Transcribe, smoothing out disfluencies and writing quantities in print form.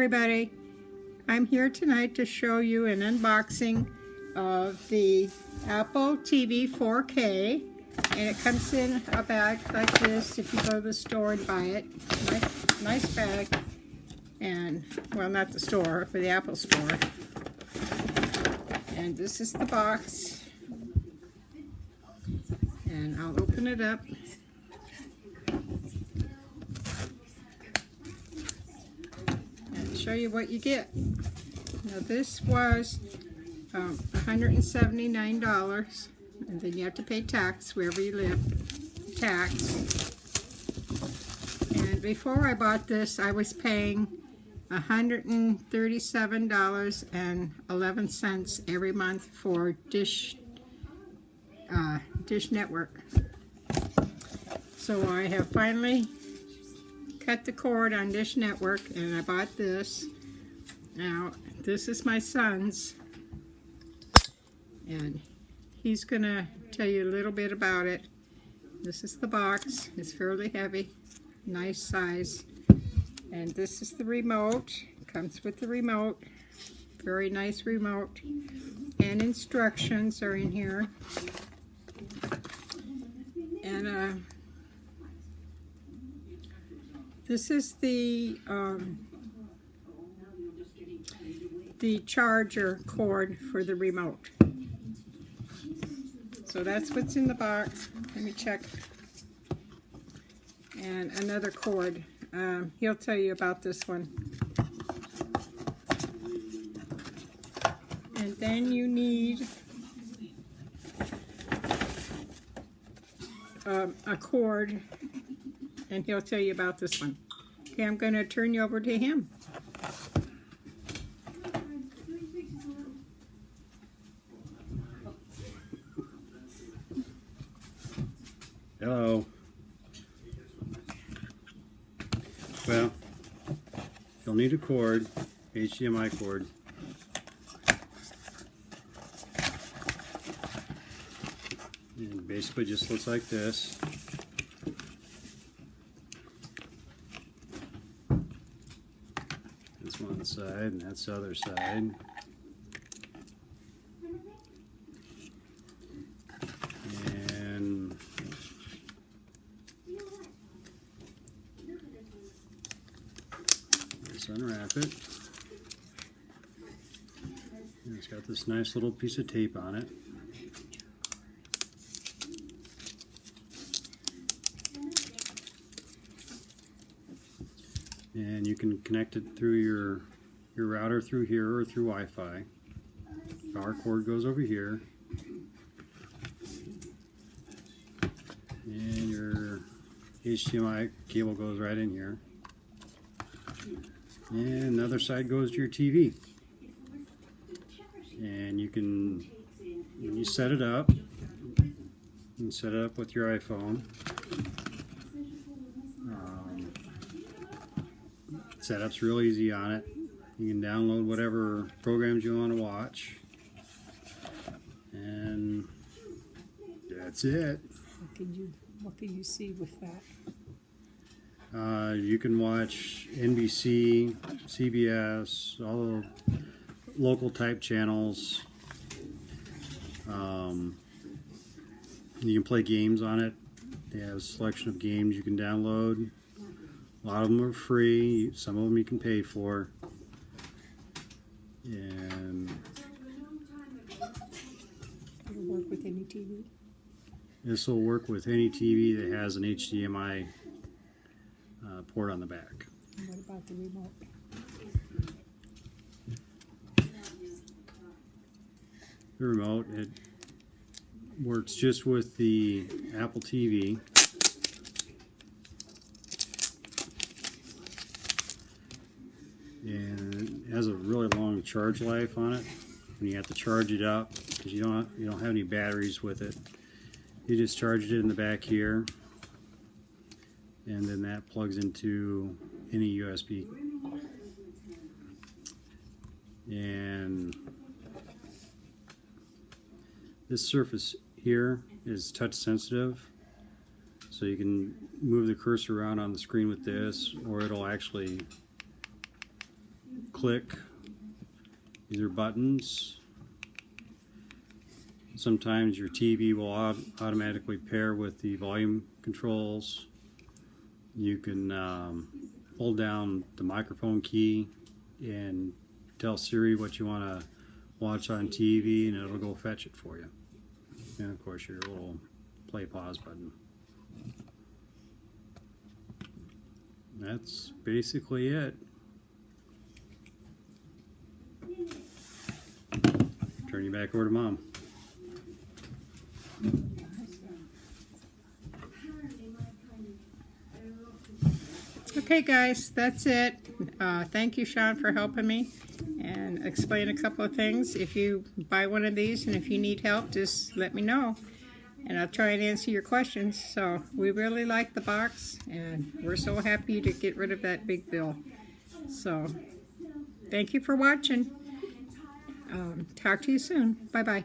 everybody. I'm here tonight to show you an unboxing of the Apple TV 4K, and it comes in a bag like this if you go to the store and buy it. Nice bag. And, well, not the store, but the Apple store. And this is the box. And I'll open it up. And show you what you get. Now this was $179, and then you have to pay tax wherever you live. Tax. And before I bought this, I was paying $137.11 every month for Dish Network. So I have finally cut the cord on Dish Network, and I bought this. Now this is my son's, and he's gonna tell you a little bit about it. This is the box. It's fairly heavy, nice size. And this is the remote. Comes with the remote. Very nice remote. And instructions are in here. And this is the charger cord for the remote. So that's what's in the box. Let me check. And another cord. He'll tell you about this one. And then you need a cord, and he'll tell you about this one. Okay, I'm going to turn you over to him. Hello. Well, you'll need a cord, HDMI cord. And basically just looks like this. That's one side and that's the other side. And let's unwrap it. And it's got this nice little piece of tape on it. And you can connect it through your router through here or through Wi-Fi. Power cord goes over here. And your HDMI cable goes right in here. And another side goes to your TV. And you can, when you set it up, you can set it up with your iPhone. Setup's real easy on it. You can download whatever programs you want to watch. And that's it. What can you see with that? You can watch NBC, CBS, all the local type channels. You can play games on it. They have a selection of games you can download. A lot of them are free, some of them you can pay for. And It'll work with any TV? This will work with any TV that has an HDMI port on the back. And what about the remote? The remote, it works just with the Apple TV. And it has a really long charge life on it. When you have to charge it up, because you don't have any batteries with it, you just charge it in the back here, and then that plugs into any USB. And this surface here is touch sensitive, so you can move the cursor around on the screen with this, or it'll actually click. These are buttons. Sometimes your TV will automatically pair with the volume controls. You can hold down the microphone key and tell Siri what you want to watch on TV, and it'll go fetch it for you. And of course your little play pause button. That's basically it. Turn you back over to Mom. Okay guys, that's it. Thank you, Shawn, for helping me and explain a couple of things. If you buy one of these and if you need help, just let me know and I'll try and answer your questions. So we really like the box and we're so happy to get rid of that big bill. So thank you for watching. Talk to you soon. Bye-bye.